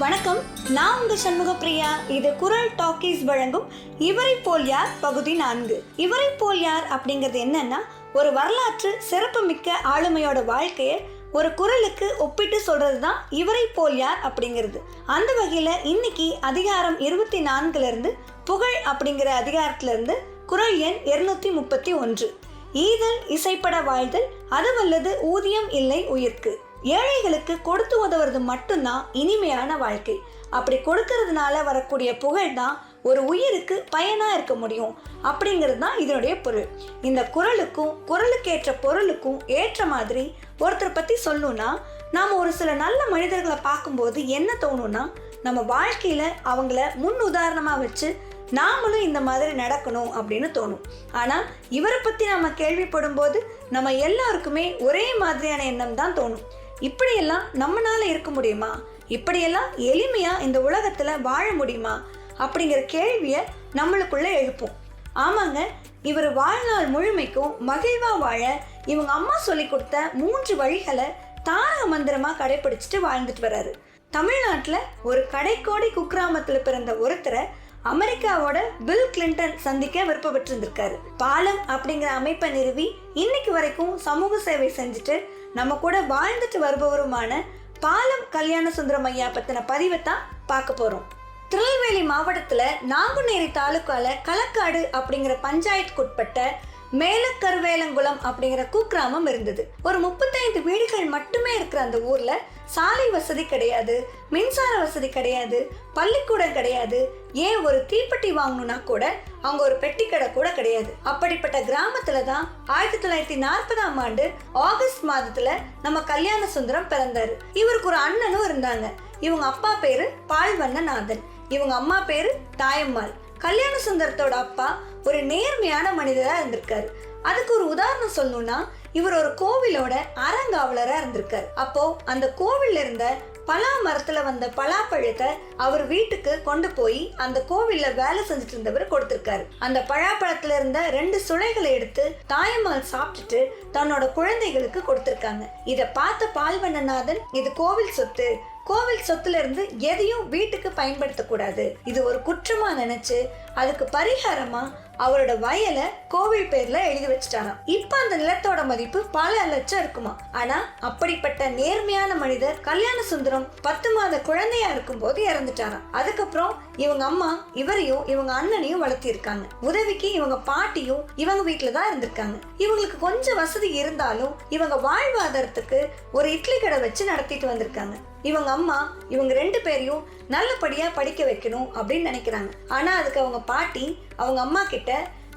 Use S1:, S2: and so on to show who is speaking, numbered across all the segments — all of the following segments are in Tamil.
S1: வணக்கம், நான் உங்க சண்முகப்பிரியா. இது குரல் டாக்கீஸ் வழங்கும் இவரை போல் யார் பகுதி 4. இவரை போல் யார் அப்படிங்கிறது என்னன்னா, ஒரு வரலாற்று சிறப்புமிக்க ஆளுமையோட வாழ்க்கையை ஒரு குரலுக்கு ஒப்பிட்டு சொல்றது தான் இவரை போல் யார் அப்படிங்கிறது. அந்த வகையில் இன்னைக்கு அதிகாரம் 24 புகழ் அப்படிங்கிற அதிகாரத்திலிருந்து குரல் எண் 231. ஈதல் இசைப்பட வாழ்தல் அதுவல்லது ஊதியம் இல்லை உயிர்க்கு. ஏழைகளுக்கு கொடுத்து உதவுறது மட்டும்தான் இனிமையான வாழ்க்கை. அப்படி கொடுக்கறதுனால வரக்கூடிய புகழ் தான் ஒரு உயிருக்கு பயனாக இருக்க முடியும் அப்படிங்கிறது தான் இதனுடைய பொருள். இந்த குரலுக்கும் குரலுக்கேற்ற பொருளுக்கும் ஏற்ற மாதிரி ஒருத்தரை பற்றி சொல்லணும்னா, நாம் ஒரு சில நல்ல மனிதர்களை பார்க்கும்போது என்ன தோணும்னா, நம்ம வாழ்க்கையில் அவங்கள முன் உதாரணமாக வச்சு நாமளும் இந்த மாதிரி நடக்கணும் அப்படின்னு தோணும். ஆனால் இவரை பற்றி நம்ம கேள்விப்படும் போது நம்ம எல்லாருக்குமே ஒரே மாதிரியான எண்ணம் தான் தோணும். இப்படியெல்லாம் நம்மளால இருக்க முடியுமா? இப்படியெல்லாம் எளிமையாக இந்த உலகத்தில் வாழ முடியுமா அப்படிங்கிற கேள்வியை நம்மளுக்குள்ளே எழுப்போம். ஆமாங்க, இவர் வாழ்நாள் முழுமைக்கும் மகிழ்வாக வாழ இவங்க அம்மா சொல்லி கொடுத்த 3 வழிகளை தாரக மந்திரமாக கடைப்பிடிச்சிட்டு வாழ்ந்துட்டு வர்றாரு. தமிழ்நாட்டில் ஒரு கடைக்கோடி குக்கிராமத்தில் பிறந்த ஒருத்தரை அமெரிக்காவோட பில் கிளின்டன் சந்திக்க விருப்பப்பட்டிருந்திருக்காரு. பாலம் அப்படிங்கிற அமைப்பை நிறுவி இன்னைக்கு வரைக்கும் சமூக சேவை செஞ்சுட்டு நம்ம கூட வாழ்ந்துட்டு வருபவருமான பாலம் கல்யாண சுந்தரம் ஐயா பத்தின பதிவை தான் பார்க்க போறோம். திருநெல்வேலி மாவட்டத்துல நாங்குநேரி தாலுக்கால களக்காடு அப்படிங்கிற பஞ்சாயத்துக்குட்பட்ட மேலக்கருவேலங்குளம் அப்படிங்கிற குக்கிராமம் இருந்தது. ஒரு 35 வீடுகள் மட்டுமே இருக்கிற அந்த ஊர்ல சாலை வசதி கிடையாது, மின்சார வசதி கிடையாது, பள்ளிக்கூடம் கிடையாது, ஏன் ஒரு தீப்பெட்டி வாங்கணும்னா கூட அவங்க ஒரு பெட்டி கடை கூட கிடையாது. அப்படிப்பட்ட கிராமத்துல தான் 1940ஆம் ஆண்டு ஆகஸ்ட் மாதத்துல நம்ம கல்யாண சுந்தரம் பிறந்தாரு. இவருக்கு ஒரு அண்ணனும் இருந்தாங்க. இவங்க அப்பா பேரு பால்வண்ணநாதன், இவங்க அம்மா பேரு தாயம்மாள். கல்யாண சுந்தரத்தோட அப்பா ஒரு நேர்மையான மனிதரா இருந்திருக்காரு. அதுக்கு ஒரு உதாரணம் சொல்லணும்னா, இவர் ஒரு கோவிலோட அறங்காவலரா இருந்திருக்காரு. அப்போ அந்த கோவில்ல இருந்த பலா மரத்துல வந்த பலாப்பழத்தை அவர் வீட்டுக்கு கொண்டு போய் அந்த கோவில்ல வேலை செஞ்சுட்டு இருந்தவர் கொடுத்திருக்காரு. அந்த பழாப்பழத்துல இருந்த 2 சுளைகளை எடுத்து தாயம்மாள் சாப்பிட்டுட்டு தன்னோட குழந்தைகளுக்கு கொடுத்திருக்காங்க. இதை பார்த்த பால்வண்ணநாதன், இது கோவில் சொத்து, கோவில் சொத்துல இருந்து எதையும் வீட்டுக்கு பயன்படுத்தக்கூடாது, இது ஒரு குற்றமா நினைச்சு அதுக்கு பரிகாரமா அவரோட வயலை கோவில் பேர்ல எழுதி வச்சுட்டாராம். இப்ப அந்த நிலத்தோட மதிப்பு பல லட்சம் இருக்குமா. ஆனா அப்படிப்பட்ட நேர்மையான மனிதர் கல்யாண சுந்தரம் 10 மாத குழந்தையா இருக்கும் போது இறந்துட்டாராம். அதுக்கப்புறம் இவங்க அம்மா இவரையும் இவங்க அண்ணனையும் வளர்த்திருக்காங்க. உதவிக்கு இவங்க பாட்டியும் இவங்க வீட்டுலதான் இருந்திருக்காங்க. இவங்களுக்கு கொஞ்சம் வசதி இருந்தாலும் இவங்க வாழ்வாதாரத்துக்கு ஒரு இட்லி கடை வச்சு நடத்திட்டு வந்திருக்காங்க. இவங்க அம்மா இவங்க 2 பேரையும் நல்லபடியா படிக்க வைக்கணும் அப்படின்னு நினைக்கிறாங்க. ஆனா அதுக்கு அவங்க பாட்டி அவங்க அம்மா கிட்ட,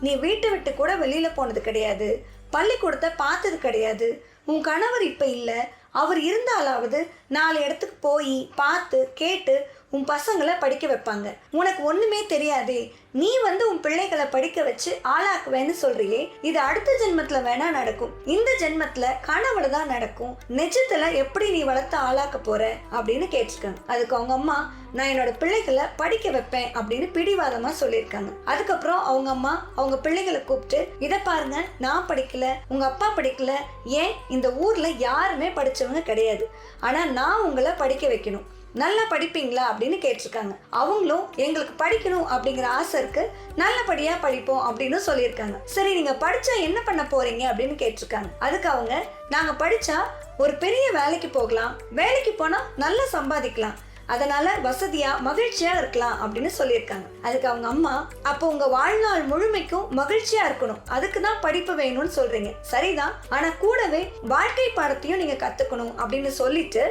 S1: நீ வீட்டை விட்டு கூட வெளியில போனது கிடையாது, பள்ளிக்கூடத்தை பார்த்தது கிடையாது, உன் கணவர் இப்ப இல்லை, அவர் இருந்தாலாவது 4 இடத்துக்கு போய் பார்த்து கேட்டு உன் பசங்களை படிக்க வைப்பாங்க, உனக்கு ஒண்ணுமே தெரியாதே, நீ உன் பிள்ளைகளை படிக்க வச்சு ஆளாக்குவேன்னு சொல்றியே, இது அடுத்த ஜென்மத்துல வேணா நடக்கும், இந்த ஜென்மத்துல கனவுல தான் நடக்கும், நிஜத்துல எப்படி நீ வளர்த்து ஆளாக்க போற அப்படின்னு கேட்டிருக்காங்க. அதுக்கு அவங்க அம்மா, நான் என்னோட பிள்ளைகளை படிக்க வைப்பேன் அப்படின்னு பிடிவாதமா சொல்லியிருக்காங்க. அதுக்கப்புறம் அவங்க அம்மா அவங்க பிள்ளைகளை கூப்பிட்டு, இதை பாருங்க, நான் படிக்கல, உங்க அப்பா படிக்கல, ஏன் இந்த ஊர்ல யாருமே படிச்சவங்க கிடையாது, ஆனா நான் உங்களை படிக்க வைக்கணும், நல்லா படிப்பீங்களா அப்படின்னு கேட்டிருக்காங்க. அவங்களும் எங்களுக்கு படிக்கணும் அப்படிங்கிற ஆசை இருக்கு, நல்லபடியா படிப்போம் அப்படின்னு சொல்லியிருக்காங்க. சரி, நீங்க படிச்சா என்ன பண்ண போறீங்க அப்படின்னு கேட்டிருக்காங்க. அதுக்கு அவங்க, நாங்க படிச்சா ஒரு பெரிய வேலைக்கு போகலாம், வேலைக்கு போனா நல்லா சம்பாதிக்கலாம், அதனால வசதியா மகிழ்ச்சியா இருக்கலாம் அப்படின்னு சொல்லியிருக்காங்க. அதுக்கு அவங்க அம்மா, அப்போ உங்க வாழ்நாள் முழுமைக்கும் மகிழ்ச்சியா இருக்கணும், அதுக்கு தான் படிப்பு வேணும்னு சொல்றீங்க, சரிதான், ஆனா கூடவே வாழ்க்கை பாடத்தையும் நீங்க கத்துக்கணும் அப்படின்னு சொல்லிட்டு,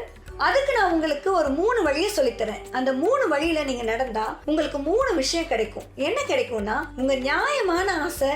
S1: அதுக்கு நான் உங்களுக்கு ஒரு 3 வழியை சொல்லித்தரேன், அந்த 3 வழியில நீங்க நடந்தா உங்களுக்கு 3 விஷயம் கிடைக்கும். என்ன கிடைக்கும்னா, உங்க நியாயமான ஆசை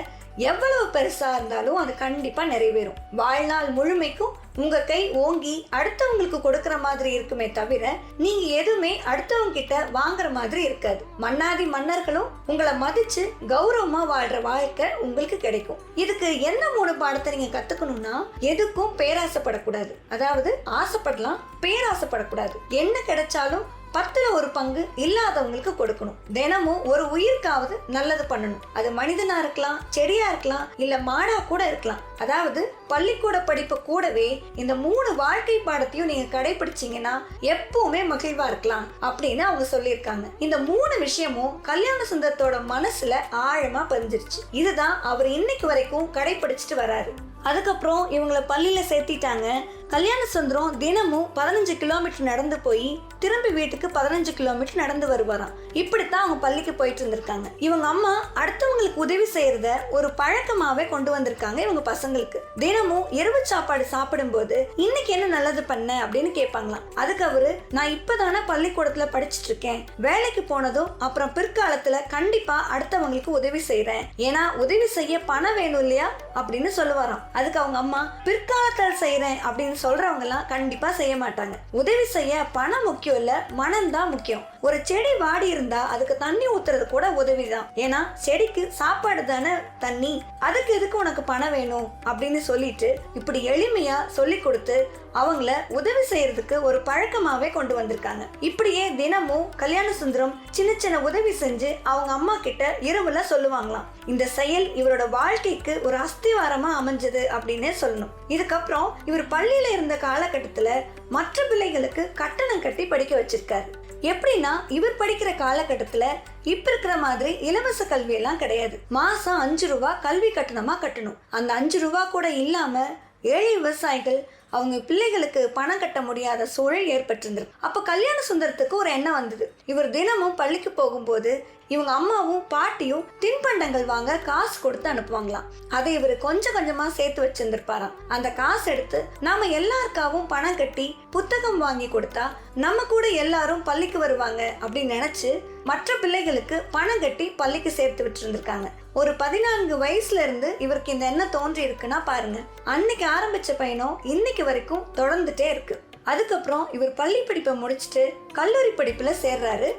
S1: எவ்வளவு பெருசா இருந்தாலும் அது கண்டிப்பா நிறைவேறும். வாழ்நாள் முழுமைக்கும் உங்க கை ஓங்கி அடுத்தவங்களுக்கு கொடுக்கற மாதிரி இருக்குமே தவிர நீங்க எதுவுமே அடுத்தவங்க கிட்ட வாங்குற மாதிரி இருக்காது. மன்னாதி மன்னர்களும் உங்களை மதிச்சு கௌரவமா வாழ்ற வாழ்க்கை உங்களுக்கு கிடைக்கும். இதுக்கு என்ன 3 பாடத்தை நீங்க கத்துக்கணும்னா, எதுக்கும் பேராசைப்படக்கூடாது, அதாவது ஆசைப்படலாம், பேராசைப்படக்கூடாது. என்ன கிடைச்சாலும் 10ல் 1 பங்கு இல்லாதவங்களுக்கு கொடுக்கணும். தினமும் ஒரு உயிர்க்காவது நல்லது பண்ணணும். அது மனிதனா இருக்கலாம், செடியா இருக்கலாம், இல்ல மாடா கூட இருக்கலாம். அதாவது பள்ளிக்கூட படிப்பு கூடவே இந்த 3 வாழ்க்கை பாடத்தையும் நீங்க கடைபிடிச்சீங்கன்னா எப்பவுமே மகிழ்வா இருக்கலாம் அப்படின்னு அவங்க சொல்லியிருக்காங்க. இந்த 3 விஷயமும் கல்யாண சுந்தரத்தோட மனசுல ஆழமா பதிஞ்சிருச்சு. இதுதான் அவர் இன்னைக்கு வரைக்கும் கடைபிடிச்சிட்டு வராரு. அதுக்கப்புறம் இவங்களை பள்ளியில சேர்த்திட்டாங்க. கல்யாண சுந்தரம் தினமும் 15 கிலோமீட்டர் நடந்து போய் திரும்பி வீட்டுக்கு 15 கிலோமீட்டர் நடந்து வருவாராம். இப்படித்தான் அவங்க பள்ளிக்கு போயிட்டு இருந்திருக்காங்க. இவங்க அம்மா அடுத்தவங்களுக்கு உதவி செய்யறத ஒரு பழக்கமாவே கொண்டு வந்திருக்காங்க இவங்க பசங்களுக்கு. தினமும் இரவு சாப்பாடு சாப்பிடும் போது இன்னைக்கு என்ன நல்லது பண்ண அப்படின்னு கேட்பாங்களாம். அதுக்கு அவரு, நான் இப்பதானே பள்ளிக்கூடத்துல படிச்சுட்டு இருக்கேன், வேலைக்கு போனதும் அப்புறம் பிற்காலத்துல கண்டிப்பா அடுத்தவங்களுக்கு உதவி செய்யறேன், ஏன்னா உதவி செய்ய பணம் வேணும் இல்லையா அப்படின்னு சொல்லுவாராம். அதுக்கு அவங்க அம்மா, பிற்காலத்துல செய்யறேன் அப்படின்னு சொல்றவங்க எல்லாம் கண்டிப்பா செய்ய மாட்டாங்க. உதவி செய்ய பணம் முக்கியம் இல்ல, மனம் தான் முக்கியம். ஒரு செடி வாடி இருந்தா அதுக்கு தண்ணி ஊத்துறது கூட உதவிதான், ஏன்னா செடிக்கு சாப்பாடு தானே தண்ணி, அதுக்கு எதுக்கு உனக்கு பணம் வேணும் அப்படின்னு சொல்லிட்டு இப்படி எளிமையா சொல்லி கொடுத்து அவங்கள உதவி செய்யறதுக்கு ஒரு பழக்கமாவே கொண்டு வந்திருக்காங்க. இப்படியே தினமும் கல்யாண சுந்தரம் சின்ன சின்ன உதவி செஞ்சு அவங்க அம்மா கிட்ட இரவுல சொல்லுவாங்களாம். இந்த செயல் இவரோட வாழ்க்கைக்கு ஒரு அஸ்திவாரமா அமைஞ்சது அப்படின்னே சொல்லணும். இதுக்கப்புறம் இவர் பள்ளியில இருந்த காலகட்டத்துல மற்ற பிள்ளைகளுக்கு கட்டணம் கட்டி படிக்க வச்சிருக்காரு. எப்படின்னா, இவர் படிக்கிற காலகட்டத்துல இப்ப இருக்கிற மாதிரி இலவச கல்வி எல்லாம் கிடையாது. மாசம் 5 ரூபாய் கல்வி கட்டணமா கட்டணும். அந்த 5 ரூபாய் கூட இல்லாம ஏழை விவசாயிகள் அவங்க பிள்ளைகளுக்கு பணம் கட்ட முடியாத சூழல் ஏற்பட்டிருந்திருக்கு. அப்ப கல்யாண சுந்தரத்துக்கு ஒரு எண்ணம் வந்தது. இவர் தினமும் பள்ளிக்கு போகும்போது இவங்க அம்மாவும் பாட்டியும் தின்பண்டங்கள் வாங்க காசு கொடுத்து அனுப்புவாங்களாம். அதை இவர் கொஞ்சம் கொஞ்சமா சேர்த்து வச்சிருந்திருப்பாராம். அந்த காசு எடுத்து நாம எல்லாருக்காகவும் பணம் கட்டி புத்தகம் வாங்கி கொடுத்தா நம்ம கூட எல்லாரும் பள்ளிக்கு வருவாங்க அப்படின்னு நினைச்சு மற்ற பிள்ளைகளுக்கு பணம் கட்டி பள்ளிக்கு சேர்த்து விட்டு இருந்திருக்காங்க. ஒரு 14 வயசுல இருந்து இவருக்கு இந்த எண்ணம் தோன்றி இருக்குன்னா பாருங்க. அன்னைக்கு ஆரம்பிச்ச பயணம் இன்னைக்கு வரைக்கும் தொடர்ந்துட்டே இருக்கு. அதுக்கப்புறம் இவர் பள்ளி படிப்பை முடிச்சுட்டு கல்லூரி படிப்புல சேர்றாரு.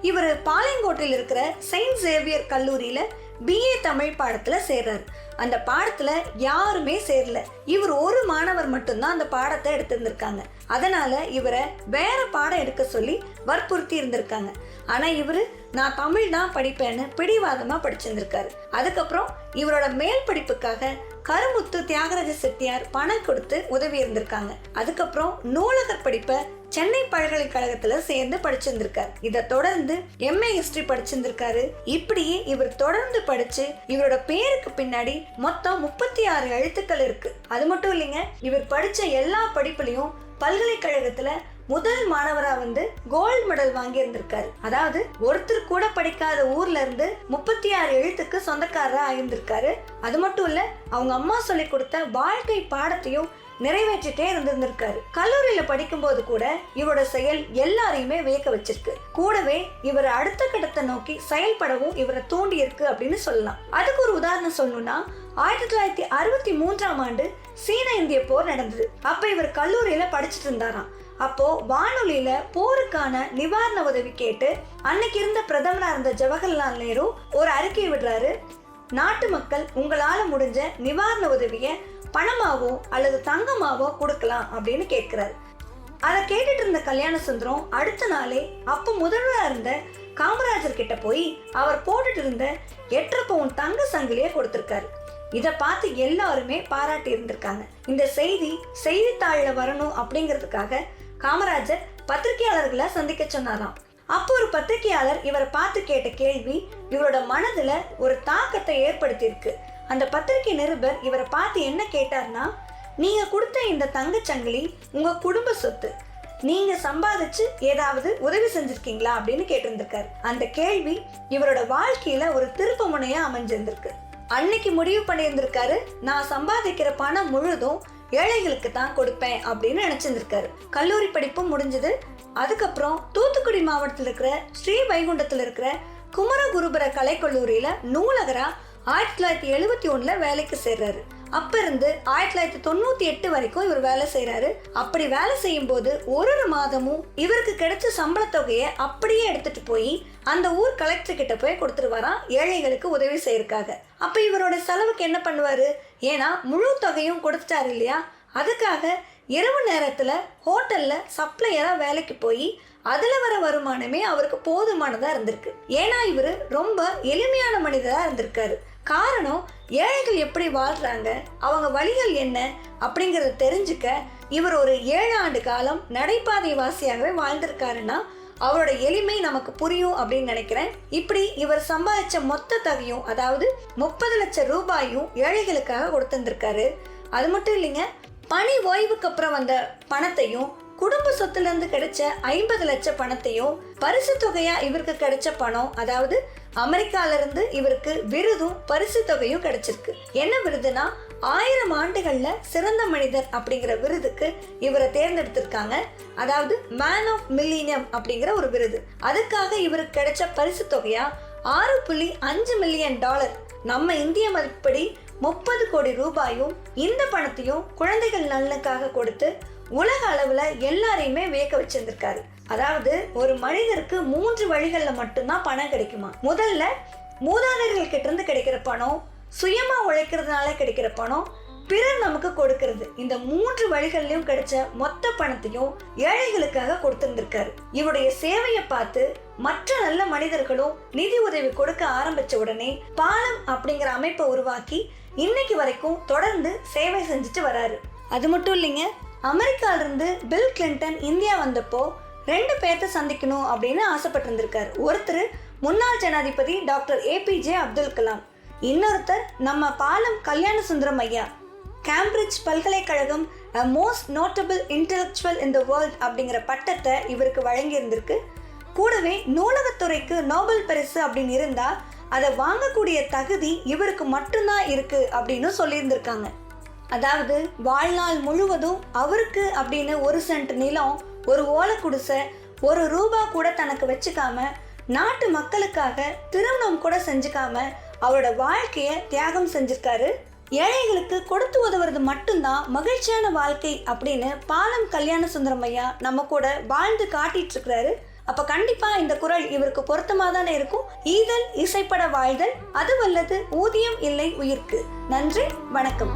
S1: இவர் பாளையங்கோட்டையில் இருக்கிற செயின்ட் சேவியர் கல்லூரியில BA தமிழ் பாடத்துல சேர்றாரு. அந்த பாடத்துல யாருமே சேரல. இவர் ஒரு மாணவர் மட்டும்தான் அந்த பாடத்தை எடுத்திருந்திருக்காங்க. அதனால இவரை வேற பாடம் எடுக்க சொல்லி வற்புறுத்தி இருந்திருக்காங்க. ஆனா இவரு, நான் தமிழ் தான் படிப்பேன்னு பிடிவாதமா படிச்சிருந்திருக்காரு. அதுக்கப்புறம் இவரோட மேல் படிப்புக்காக கருமுத்து தியாகராஜ செட்டியார் பணம் கொடுத்து உதவி இருந்திருக்காங்க. அதுக்கப்புறம் நூலகர் படிப்பை சென்னை பல்கலைக்கழகத்துல சேர்ந்து படிச்சிருந்திருக்காரு. இதை தொடர்ந்து MA ஹிஸ்டரி படிச்சிருந்திருக்காரு. இப்படியே இவர் தொடர்ந்து படிச்சு இவரோட பேருக்கு பின்னாடி மொத்தம் 36 எழுத்துக்கள் இருக்கு. அது மட்டும் இல்லைங்க, இவர் படிச்ச எல்லா படிப்புலயும் பல்கலைக்கழகத்துல முதல் மாணவரா வந்து கோல்டு மெடல் வாங்கி இருந்திருக்காரு. அதாவது ஒருத்தர் கூட படிக்காத ஊர்ல இருந்து 36 எழுத்துக்கு சொந்தக்காரரா ஆயிருந்திருக்காரு. அது மட்டும் இல்ல, அவங்க அம்மா சொல்லி கொடுத்த வாழ்க்கை பாடத்தையும் நிறைவேற்றிட்டே இருந்திருக்காரு. கல்லூரியில படிக்கும் போது கூட இவரோட செயல் எல்லாரையுமே வியக்க வச்சிருக்கு. கூடவே இவர் அடுத்த கட்டத்தை நோக்கி செயல்படவும் இவரை தூண்டி இருக்கு அப்படின்னு சொல்லலாம். அதுக்கு ஒரு உதாரணம் சொல்லணும்னா, 1963ஆம் ஆண்டு சீன இந்திய போர் நடந்தது. அப்ப இவர் கல்லூரியில படிச்சுட்டு இருந்தாராம். அப்போ வானொலியில போருக்கான நிவாரண உதவி கேட்டு அன்னைக்கு இருந்த பிரதமரா இருந்த ஜவஹர்லால் நேரு ஒரு அறிக்கை விடுறாரு. நாட்டு மக்கள் உங்களால முடிஞ்ச நிவாரண உதவிய பணமாவோ அல்லது தங்கமாவோ கொடுக்கலாம் அப்படின்னு கேட்கிறாரு. அதை கேட்டுட்டு இருந்த கல்யாண சுந்தரம் அடுத்த நாளே அப்ப முதல்வரா இருந்த காமராஜர் கிட்ட போய் அவர் போட்டுட்டு இருந்த 8.5 பவுன் தங்க சங்கிலிய கொடுத்திருக்காரு. இதை பார்த்து எல்லாருமே பாராட்டி இருந்திருக்காங்க. இந்த செய்தித்தாள்ல வரணும் அப்படிங்கிறதுக்காக காமராஜர் பத்திரிகையாளர்களை சந்திக்க சொன்னாராம். அப்போ ஒரு பத்திரிகையாளர் இவரை பார்த்து கேட்ட கேள்வி இவரோட மனதுல ஒரு தாக்கத்தை ஏற்படுத்தி இருக்கு. அந்த பத்திரிகை நிருபர் இவரை பார்த்து என்ன கேட்டார்னா, நீங்க கொடுத்த இந்த தங்கச்சங்கிலி உங்க குடும்ப சொத்து, நீங்க சம்பாதிச்சு ஏதாவது உதவி செஞ்சிருக்கீங்களா அப்படின்னு கேட்டிருந்திருக்காரு. அந்த கேள்வி இவரோட வாழ்க்கையில ஒரு திருப்பு முனையா அமைஞ்சிருந்திருக்கு. அன்னைக்கு முடிவு பண்ணியிருந்திருக்காரு, நான் சம்பாதிக்கிற பணம் முழுதும் ஏழைகளுக்கு தான் கொடுப்பேன் அப்படின்னு நினைச்சிருந்திருக்காரு. கல்லூரி படிப்பும் முடிஞ்சது. அதுக்கப்புறம் தூத்துக்குடி மாவட்டத்தில் இருக்கிற ஸ்ரீ வைகுண்டத்தில் இருக்கிற குமரகுருபர கலைக்கல்லூரியில நூலகரா 1971 வேலைக்கு சேர்றாரு. அப்ப இருந்து 1998 வரைக்கும் இவர் வேலை செய்யறாரு. அப்படி வேலை செய்யும் போது ஒரு மாதமும் இவருக்கு கிடைச்ச சம்பள தொகையை அப்படியே எடுத்துட்டு போய் அந்த ஊர் கலெக்டர் கிட்ட போய் கொடுத்துருவாராம் ஏழைகளுக்கு உதவி செய்யறதுக்காக. அப்ப இவரோட செலவுக்கு என்ன பண்ணுவாரு? ஏன்னா முழு தொகையும் கொடுத்துட்டாரு இல்லையா, அதுக்காக இரவு நேரத்துல ஹோட்டல்ல சப்ளையரா வேலைக்கு போய் அதுல வர வருமானமே அவருக்கு போதுமானதா இருந்திருக்கு. ஏன்னா இவரு ரொம்ப எளிமையான மனிதரா இருந்திருக்காரு. காரணம், ஏழைகள் எப்படி வாழ்றாங்க, அவங்க வழிகள் என்ன அப்படிங்கறத தெரிஞ்சுக்க இவர் ஒரு 7 ஆண்டு காலம் நடைபாதை வாசியாகவே வாழ்ந்திருக்காருன்னா அவரோட எளிமை நமக்கு புரியும் அப்படின்னு நினைக்கிறேன். இப்படி இவர் சம்பாதிச்ச மொத்த தொகையும், அதாவது 30 லட்சம் ரூபாயும் ஏழைகளுக்காக கொடுத்திருந்திருக்காரு. அது மட்டும் இல்லைங்க, பணி ஓய்வுக்கு அப்புறம் வந்த பணத்தையும், குடும்ப சொத்துல இருந்து கிடைச்ச 50 லட்சம் பணத்தையும், பரிசு தொகையா இவருக்கு கிடைச்ச பணம், அதாவது அமெரிக்கால இருந்து இவருக்கு விருதும் பரிசு தொகையும் கிடைச்சிருக்கு. என்ன விருதுனா 1000 ஆண்டுகள்ல சிறந்த மனிதர் அப்படிங்கிற விருதுக்கு இவரை தேர்ந்தெடுத்திருக்காங்க. அதாவது மேன் ஆஃப் மில்லினியம் அப்படிங்கிற ஒரு விருது. அதுக்காக இவருக்கு கிடைச்ச பரிசு தொகையா $6.5 மில்லியன், நம்ம இந்திய மதிப்படி 30 கோடி ரூபாயும். இந்த பணத்தையும் குழந்தைகள் நலனுக்காக கொடுத்து உலக அளவுல எல்லாரையுமே வியக்க வச்சிருந்திருக்காரு. அதாவது ஒரு மனிதருக்கு 3 வழிகள்ல மட்டும்தான் பணம் கிடைக்குமா. முதல்ல மூதாதையர்கள் கிட்ட இருந்து கிடைக்கிற பணம், சுயமா உழைக்கிறதுனால கிடைக்கிற பணம், பிறர் நமக்கு கொடுக்கிறது. இந்த 3 வழிகள்லயும் கிடைச்ச மொத்த பணத்தையும் ஏழைகளுக்காக கொடுத்திருந்திருக்காரு. இவருடைய சேவையை பார்த்து மற்ற நல்ல மனிதர்களும் நிதி உதவி கொடுக்க ஆரம்பிச்ச உடனே பாலம் அப்படிங்கிற அமைப்பை உருவாக்கி இன்னைக்கு வரைக்கும் தொடர்ந்து சேவை செஞ்சுட்டு வராரு. அது மட்டும் இல்லைங்க, அமெரிக்கால இருந்து பில் கிளின்டன் இந்தியா வந்தப்போ 2 பேர்த்த சந்திக்கணும் அப்படின்னு ஆசைப்பட்டிருந்திருக்காரு. ஒருத்தர் முன்னாள் ஜனாதிபதி டாக்டர் APJ அப்துல் கலாம், இன்னொருத்தர் நம்ம பாலம் கல்யாண சுந்தரம் ஐயா. கேம்பிரிட்ஜ் பல்கலைக்கழகம் most notable intellectual in the world அப்படிங்கிற பட்டத்தை இவருக்கு வழங்கி இருந்திருக்கு. கூடவே நூலகத்துறைக்கு நோபல் பரிசு அப்படின்னு இருந்தா அதை வாங்கக்கூடிய தகுதி இவருக்கு மட்டும்தான் இருக்கு அப்படின்னு சொல்லியிருந்திருக்காங்க. அதாவது வாழ்நாள் முழுவதும் அவருக்கு அப்படின்னு 1 சென்ட் நிலம், ஒரு ஓலை குடிசை, $1 கூட தனக்கு வச்சுக்காம, நாட்டு மக்களுக்காக திருமணம் கூட செஞ்சுக்காம அவரோட வாழ்க்கையை தியாகம் செஞ்சிருக்காரு. ஏழைகளுக்கு கொடுத்து உதவுறது மட்டும்தான் மகிழ்ச்சியான வாழ்க்கை அப்படின்னு பாலம் கல்யாண சுந்தரம் ஐயா நம்ம கூட வாழ்ந்து காட்டிட்டு இருக்கிறாரு. அப்ப கண்டிப்பா இந்த குரல் இவருக்கு பொருத்தமா தானே இருக்கும். ஈதல் இசைப்பட வாழ்தல், அது வல்லது ஊதியம் இல்லை உயிர்க்கு. நன்றி, வணக்கம்.